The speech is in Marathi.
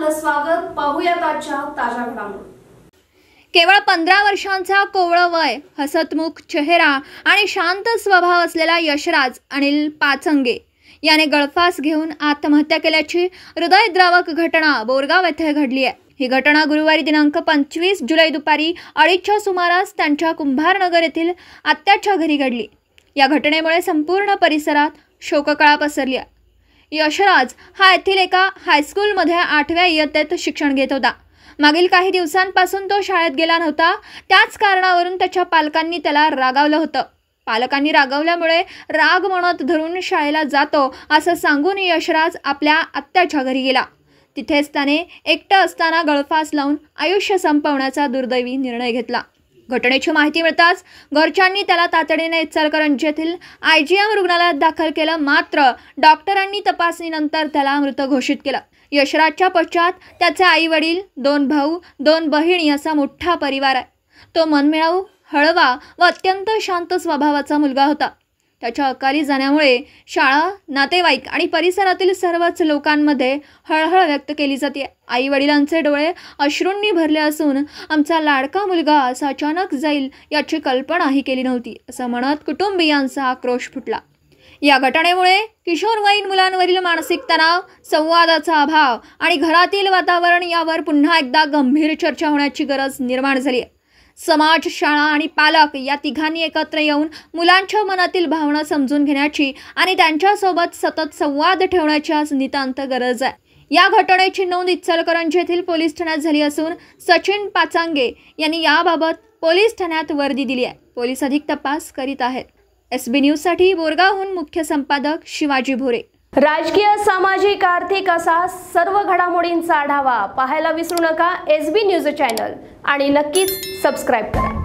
आपलं स्वागत. पाहूयात आजच्या ताज्या घडामोडी. केवळ 15 वर्षांचा कोवळं वय, हसतमुख चेहरा आणि शांत स्वभाव असलेला यशराज अनिल पाचंगे याने गळफास घेऊन आत्महत्या केल्याची हृदयद्रावक घटना बोरगाव येथे घडली आहे. ही घटना गुरुवारी दिनांक 25 जुलै दुपारी 2:30च्या सुमारास त्यांच्या कुंभारनगर येथील आत्याच्या घरी घडली. या घटनेमुळे संपूर्ण परिसरात शोककळा पसरली आहे. यशराज हा येथील एका हायस्कूलमध्ये 8व्या इयत्तेत शिक्षण घेत होता. मागील काही दिवसांपासून तो शाळेत गेला नव्हता. त्याच कारणावरून त्याच्या पालकांनी त्याला रागावलं होतं. पालकांनी रागावल्यामुळे राग मनात धरून शाळेला जातो असं सांगून यशराज आपल्या आत्याच्या घरी गेला. तिथेच त्याने एकटं असताना गळफास लावून आयुष्य संपवण्याचा दुर्दैवी निर्णय घेतला. घटनेची माहिती मिळताच घरच्यांनी त्याला तातडीने इचलकरंजी येथील IGM रुग्णालयात दाखल केलं. मात्र डॉक्टरांनी तपासणीनंतर त्याला मृत घोषित केलं. यशराजच्या पश्चात त्याचे आई वडील, 2 भाऊ, 2 बहिणी असा मोठा परिवार आहे. तो मनमिळाऊ, हळवा व अत्यंत शांत स्वभावाचा मुलगा होता. त्याच्या अकाली जाण्यामुळे शाळा, नातेवाईक आणि परिसरातील सर्वच लोकांमध्ये हळहळ व्यक्त केली जाते. आई वडिलांचे डोळे अश्रूंनी भरले असून आमचा लाडका मुलगा असा अचानक जाईल याची कल्पनाही केली नव्हती असं म्हणत कुटुंबियांचा आक्रोश फुटला. या घटनेमुळे किशोरवयीन मुलांवरील मानसिक तणाव, संवादाचा अभाव आणि घरातील वातावरण यावर पुन्हा एकदा गंभीर चर्चा होण्याची गरज निर्माण झाली आहे. समाज, शाळा आणि पालक या तिघांनी एकत्र येऊन मुलांच्या मनातील भावना समजून घेण्याची आणि त्यांच्यासोबत सतत संवाद ठेवण्याची आज नितांत गरज आहे. या घटनेची नोंद इचलकरंजी येथील पोलीस ठाण्यात झाली असून सचिन पाचांगे यांनी याबाबत पोलीस ठाण्यात वर्दी दिली आहे. पोलीस अधिक तपास करीत आहेत. SB न्यूजसाठी बोरगावहून मुख्य संपादक शिवाजी भोरे. राजकीय, सामाजिक, आर्थिक असा सर्व घडामोडींचा आढावा पाहायला विसरू नका SB न्यूज चॅनल आणि नक्कीच सबस्क्राईब करा.